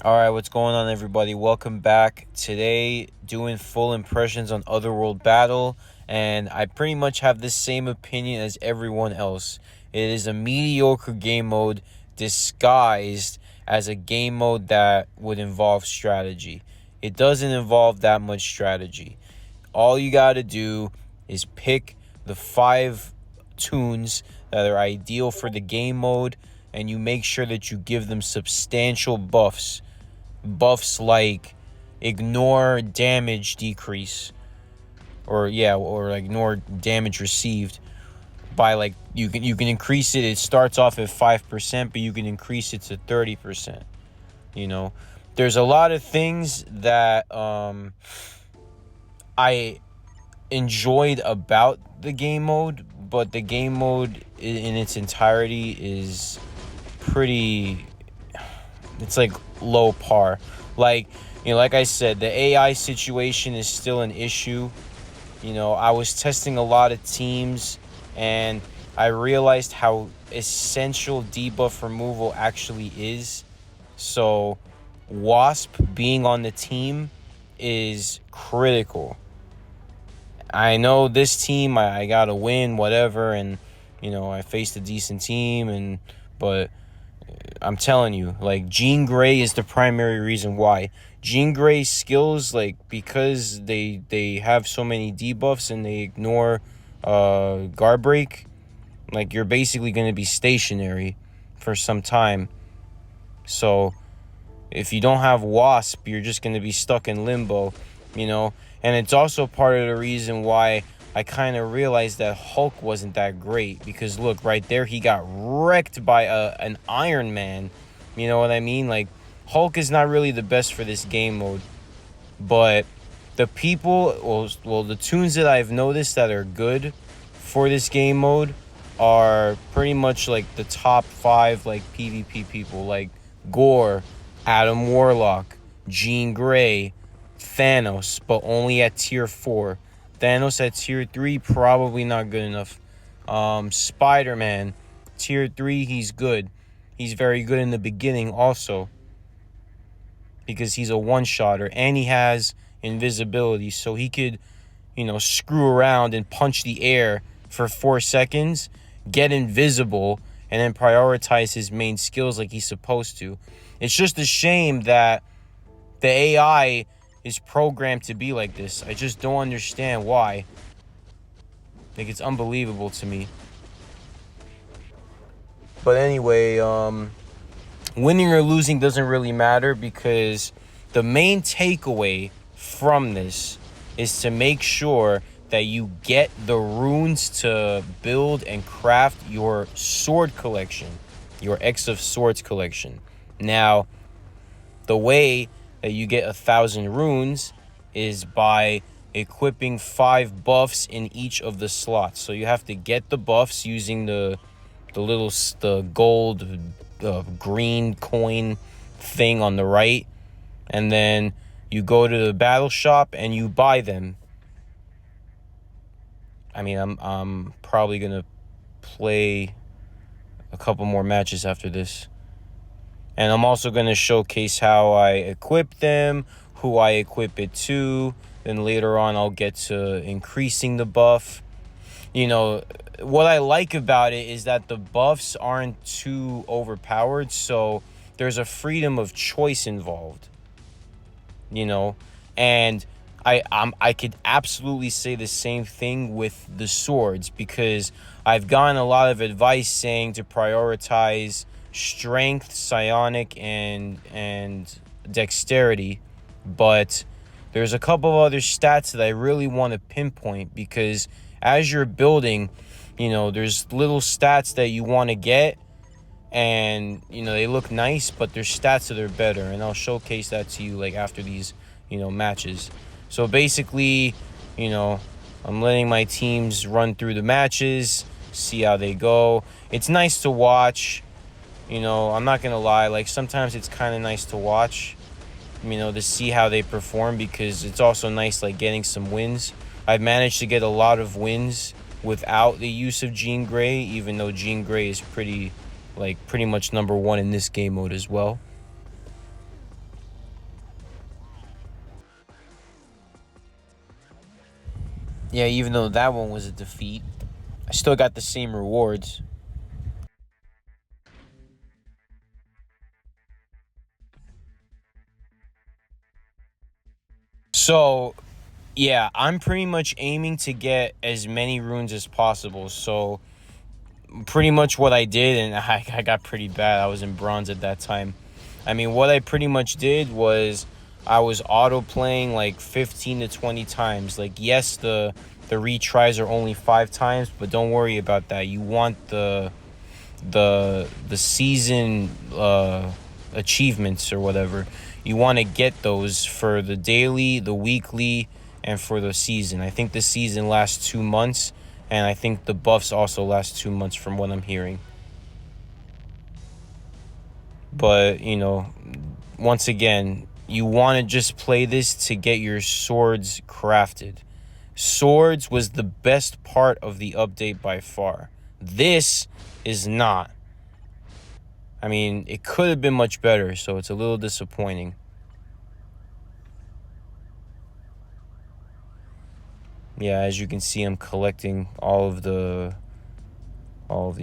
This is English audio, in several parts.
All right, what's going on, everybody? Welcome back. Today, doing full impressions on Otherworld Battle, and I pretty much have the same opinion as everyone else. It is a mediocre game mode disguised as a game mode that would involve strategy. It doesn't involve that much strategy. All you got to do is pick the 5 tunes that are ideal for the game mode, and you make sure that you give them substantial buffs. Buffs like ignore damage decrease, or ignore damage received by, like, you can increase it. It starts off at 5%, but you can increase it to 30%. You know, there's a lot of things that I enjoyed about the game mode, but the game mode in its entirety is pretty, it's like low par. Like, like I said, the AI situation is still an issue. I was testing a lot of teams, and I realized how essential debuff removal actually is. So, Wasp being on the team is critical. I know this team, I gotta win, whatever, and I faced a decent team, but I'm telling you, like, Jean Grey is the primary reason why. Jean Grey's skills, like, because they have so many debuffs and they ignore guard break, like, you're basically going to be stationary for some time. So if you don't have Wasp, you're just going to be stuck in limbo, and it's also part of the reason why I kind of realized that Hulk wasn't that great, because look, right there, he got wrecked by an Iron Man. You know what I mean? Like, Hulk is not really the best for this game mode, but the the tunes that I've noticed that are good for this game mode are pretty much like the top 5, like, PvP people, like Gore, Adam Warlock, Jean Grey, Thanos, but only at tier 4. Thanos at tier 3, probably not good enough. Spider-Man, tier 3, he's good. He's very good in the beginning also, because he's a one-shotter, and he has invisibility, so he could, screw around and punch the air for 4 seconds, get invisible, and then prioritize his main skills like he's supposed to. It's just a shame that the AI is programmed to be like this. I just don't understand why. Like, it's unbelievable to me. But anyway, winning or losing doesn't really matter, because the main takeaway from this is to make sure that you get the runes to build and craft your sword collection, your X of Swords collection. Now, the way that you get 1,000 runes is by equipping 5 buffs in each of the slots. So you have to get the buffs using the gold, green coin thing on the right, and then you go to the battle shop and you buy them. I mean, I'm probably gonna play a couple more matches after this. And I'm also going to showcase how I equip them, who I equip it to. Then later on, I'll get to increasing the buff. What I like about it is that the buffs aren't too overpowered, so there's a freedom of choice involved. And I could absolutely say the same thing with the swords, because I've gotten a lot of advice saying to prioritize strength, psionic, and dexterity, but there's a couple of other stats that I really want to pinpoint, because as you're building, there's little stats that you want to get, and they look nice, but there's stats that are better, and I'll showcase that to you, like, after these matches. So basically, I'm letting my teams run through the matches, see how they go. It's nice to watch. I'm not gonna lie, like, sometimes it's kind of nice to watch, to see how they perform, because it's also nice, like, getting some wins. I've managed to get a lot of wins without the use of Jean Grey, even though Jean Grey is pretty much number 1 in this game mode as well. Yeah, even though that one was a defeat, I still got the same rewards. So, yeah, I'm pretty much aiming to get as many runes as possible. So, pretty much what I did, and I got pretty bad. I was in bronze at that time. I mean, what I pretty much did was I was auto playing like 15 to 20 times. Like, yes, the retries are only 5 times, but don't worry about that. You want the season achievements or whatever. You want to get those for the daily, the weekly, and for the season. I think the season lasts 2 months, and I think the buffs also last 2 months from what I'm hearing. But, once again, you want to just play this to get your swords crafted. Swords was the best part of the update by far. This is not. I mean, it could have been much better, so it's a little disappointing. Yeah, as you can see, I'm collecting all of the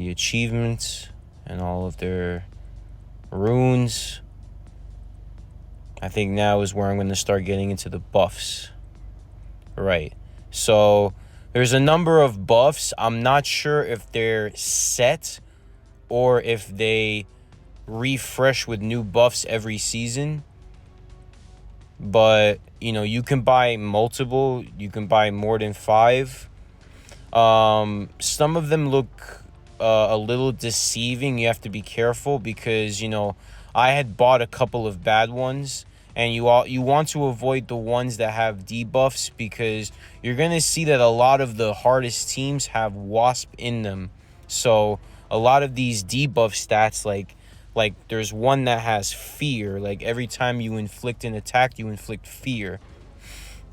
achievements and all of their runes. I think now is where I'm going to start getting into the buffs. Right. So there's a number of buffs. I'm not sure if they're set or if they refresh with new buffs every season. But, you can buy multiple. You can buy more than 5. Some of them look a little deceiving. You have to be careful because, I had bought a couple of bad ones. And you want to avoid the ones that have debuffs because you're going to see that a lot of the hardest teams have Wasp in them. So a lot of these debuff stats, like there's one that has fear. Like every time you inflict an attack, you inflict fear.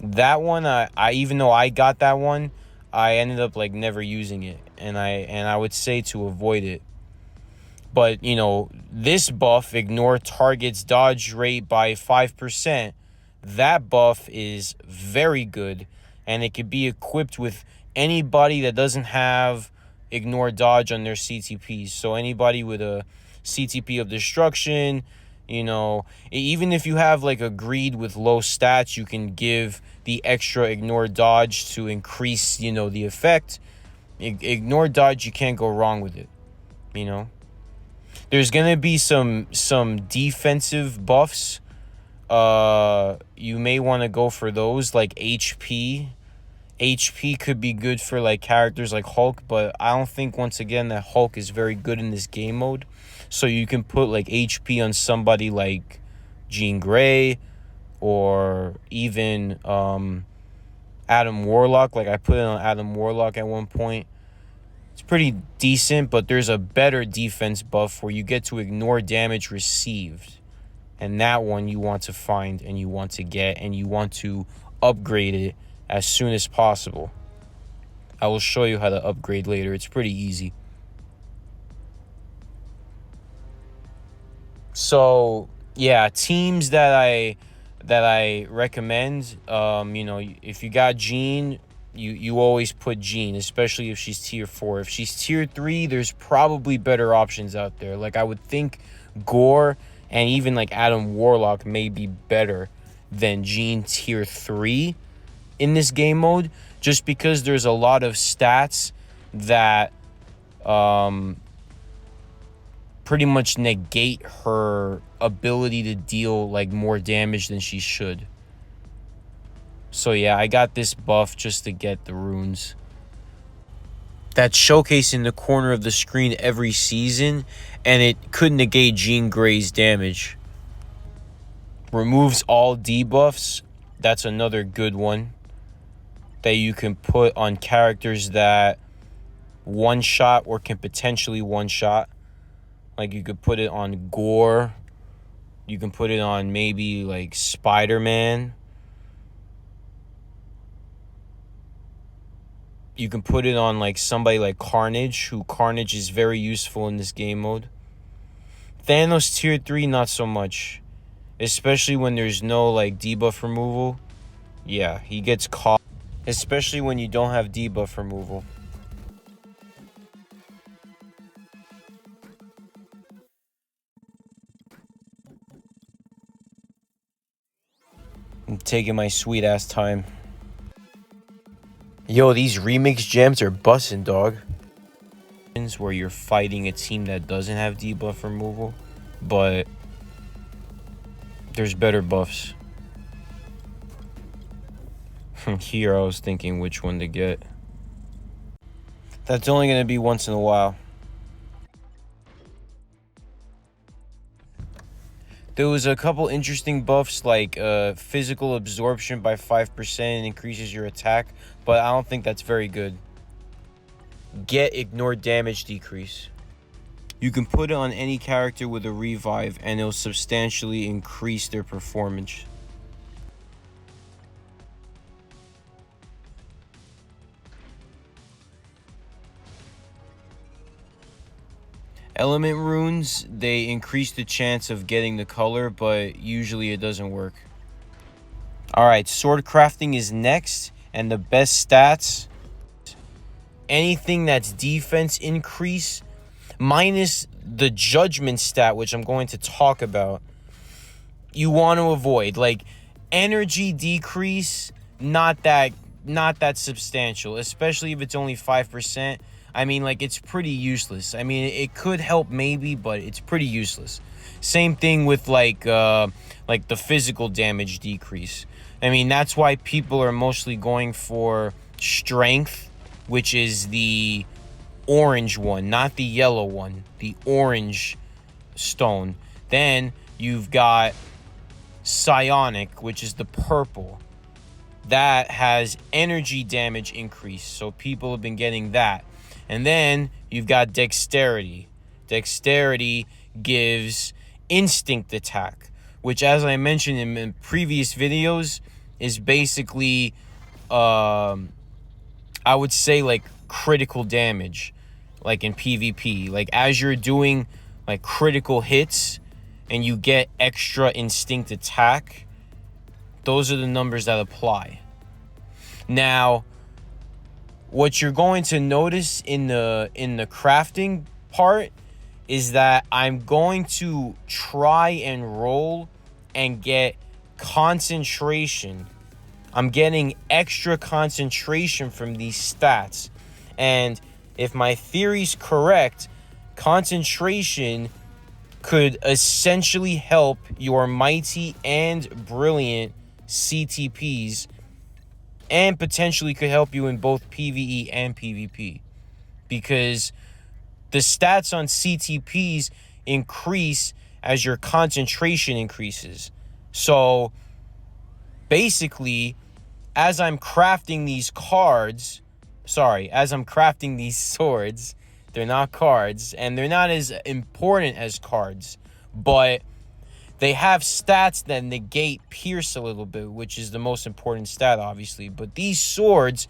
That one, I even though I got that one, I ended up like never using it. And I would say to avoid it. But, this buff, ignore target's dodge rate by 5%. That buff is very good. And it could be equipped with anybody that doesn't have ignore dodge on their CTPs. So anybody with a CTP of destruction, even if you have like a greed with low stats, you can give the extra ignore dodge to increase, the effect. Ignore dodge, you can't go wrong with it, There's gonna be some defensive buffs. You may want to go for those, like HP. HP could be good for like characters like Hulk, but I don't think once again that Hulk is very good in this game mode. So you can put like HP on somebody like Jean Grey or even Adam Warlock. Like I put it on Adam Warlock at one point. It's pretty decent, but there's a better defense buff where you get to ignore damage received. And that one you want to find and you want to get and you want to upgrade it as soon as possible. I will show you how to upgrade later. It's pretty easy. So, yeah, teams that I recommend, if you got Jean, you always put Jean, especially if she's tier 4. If she's tier 3, there's probably better options out there. Like I would think Gore and even like Adam Warlock may be better than Jean tier 3 in this game mode, just because there's a lot of stats that pretty much negate her ability to deal like more damage than she should. So yeah, I got this buff just to get the runes. That's showcased in the corner of the screen every season, and it could negate Jean Grey's damage. Removes all debuffs. That's another good one that you can put on characters that one-shot or can potentially one-shot. Like you could put it on Gore. You can put it on maybe like Spider-Man. You can put it on like somebody like Carnage, who Carnage is very useful in this game mode. Thanos tier 3, not so much. Especially when there's no like debuff removal. Yeah, he gets caught. especially when you don't have debuff removal. I'm taking my sweet ass time. Yo, these remix gems are bussin', dog. Where you're fighting a team that doesn't have debuff removal, but there's better buffs. Here I was thinking which one to get. That's only gonna be once in a while. There was a couple interesting buffs like physical absorption by 5% and increases your attack, but I don't think that's very good. Get ignore damage decrease. You can put it on any character with a revive and it'll substantially increase their performance. Element runes, they increase the chance of getting the color, but usually it doesn't work. Alright, sword crafting is next, and the best stats, anything that's defense increase, minus the judgment stat, which I'm going to talk about, you want to avoid. Like, energy decrease, not that substantial, especially if it's only 5%. I mean, like, it's pretty useless. I mean, it could help maybe, but it's pretty useless. Same thing with like the physical damage decrease. I mean, that's why people are mostly going for strength, which is the orange one, not the yellow one, the orange stone. Then you've got psionic, which is the purple. That has energy damage increase, so people have been getting that. And then you've got dexterity. Dexterity gives instinct attack, which, as I mentioned in previous videos, is basically, I would say, like, critical damage, like in PvP. Like, as you're doing, like, critical hits and you get extra instinct attack, those are the numbers that apply. Now, what you're going to notice in the crafting part is that I'm going to try and roll and get concentration. I'm getting extra concentration from these stats. And if my theory's correct, concentration could essentially help your mighty and brilliant CTPs, and potentially could help you in both PvE and PvP, because the stats on CTPs increase as your concentration increases. So basically, as I'm crafting these swords, they're not cards, and they're not as important as cards, but they have stats that negate pierce a little bit, which is the most important stat, obviously. But these swords,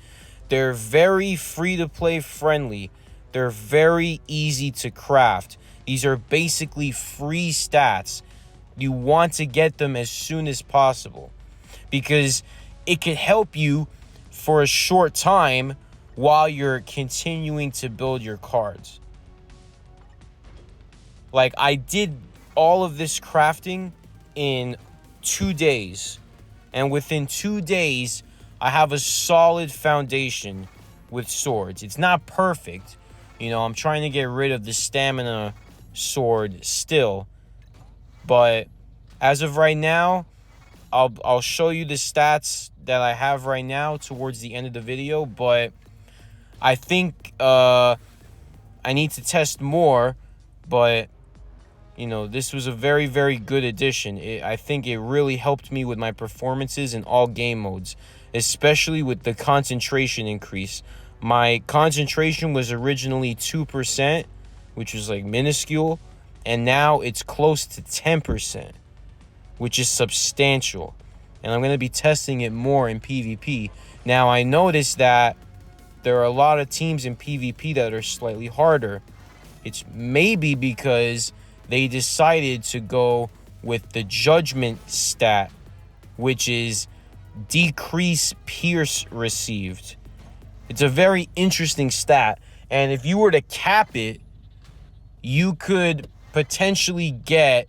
they're very free-to-play friendly. They're very easy to craft. These are basically free stats. You want to get them as soon as possible, because it could help you for a short time while you're continuing to build your cards. Like, I did all of this crafting in 2 days, and within 2 days I have a solid foundation with swords. It's not perfect, you know, I'm trying to get rid of the stamina sword still, but as of right now, I'll show you the stats that I have right now towards the end of the video, but I think I need to test more, but you know, this was a very, very good addition. I think it really helped me with my performances in all game modes, especially with the concentration increase. My concentration was originally 2%, which was like minuscule, and now it's close to 10%, which is substantial. And I'm going to be testing it more in PvP. Now, I noticed that there are a lot of teams in PvP that are slightly harder. It's maybe because they decided to go with the judgment stat, which is decrease pierce received. It's a very interesting stat. And if you were to cap it, you could potentially get...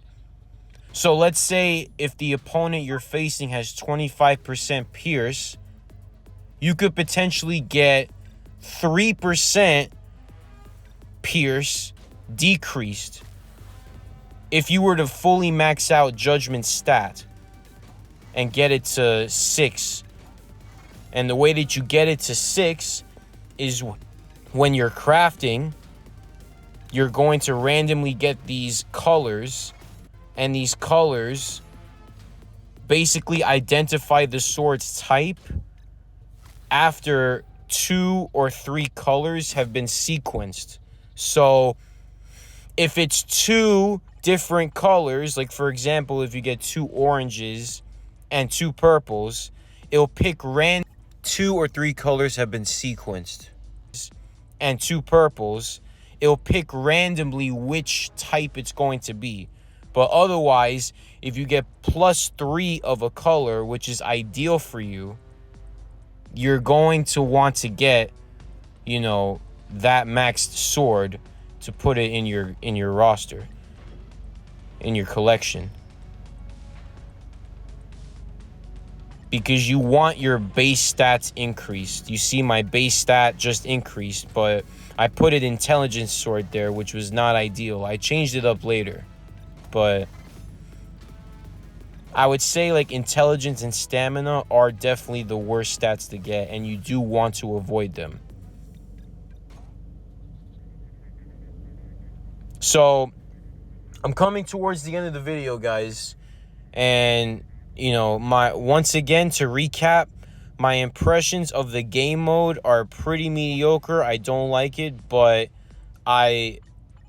So let's say if the opponent you're facing has 25% pierce, you could potentially get 3% pierce decreased if you were to fully max out Judgment stat and get it to 6. And the way that you get it to 6 is when you're crafting, you're going to randomly get these colors, and these colors basically identify the sword's type after 2 or 3 colors have been sequenced. So if it's 2 different colors, like for example, if you get 2 oranges and 2 purples, it'll pick 2 or 3 colors have been sequenced and 2 purples, it'll pick randomly which type it's going to be. But otherwise, if you get +3 of a color, which is ideal for you, you're going to want to get, you know, that maxed sword to put it in your roster, in your collection. Because you want your base stats increased. You see my base stat just increased, but I put it intelligence sword there, which was not ideal. I changed it up later. But I would say like intelligence and stamina are definitely the worst stats to get, and you do want to avoid them. So I'm coming towards the end of the video, guys, and you know, once again, to recap, my impressions of the game mode are pretty mediocre. I don't like it, but I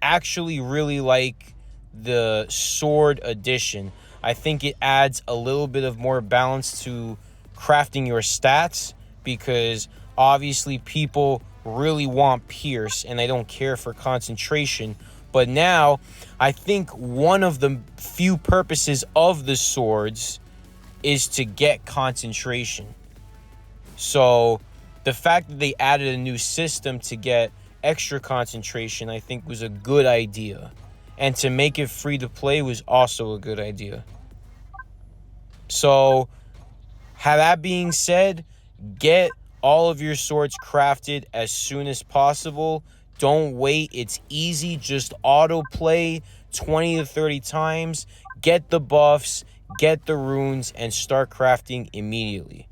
actually really like the sword edition. I think it adds a little bit of more balance to crafting your stats, because obviously people really want pierce and they don't care for concentration. But now I think one of the few purposes of the swords is to get concentration. So the fact that they added a new system to get extra concentration, I think, was a good idea. And to make it free to play was also a good idea. So, that being said, get all of your swords crafted as soon as possible. Don't wait. It's easy. Just auto play 20 to 30 times. Get the buffs, get the runes, and start crafting immediately.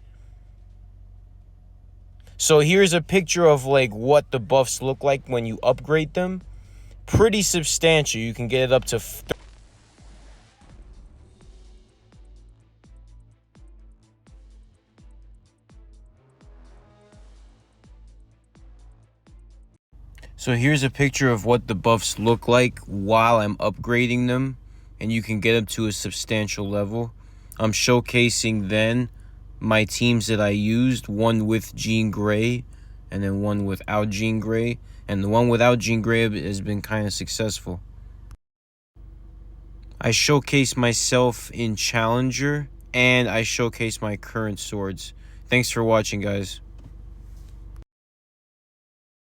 So here's a picture of like what the buffs look like when you upgrade them. Pretty substantial. You can get it up to So here's a picture of what the buffs look like while I'm upgrading them, and you can get up to a substantial level. I'm showcasing then my teams that I used, one with Jean Grey and then one without Jean Grey, and the one without Jean Grey has been kind of successful. I showcase myself in Challenger, and I showcase my current swords. Thanks for watching, guys.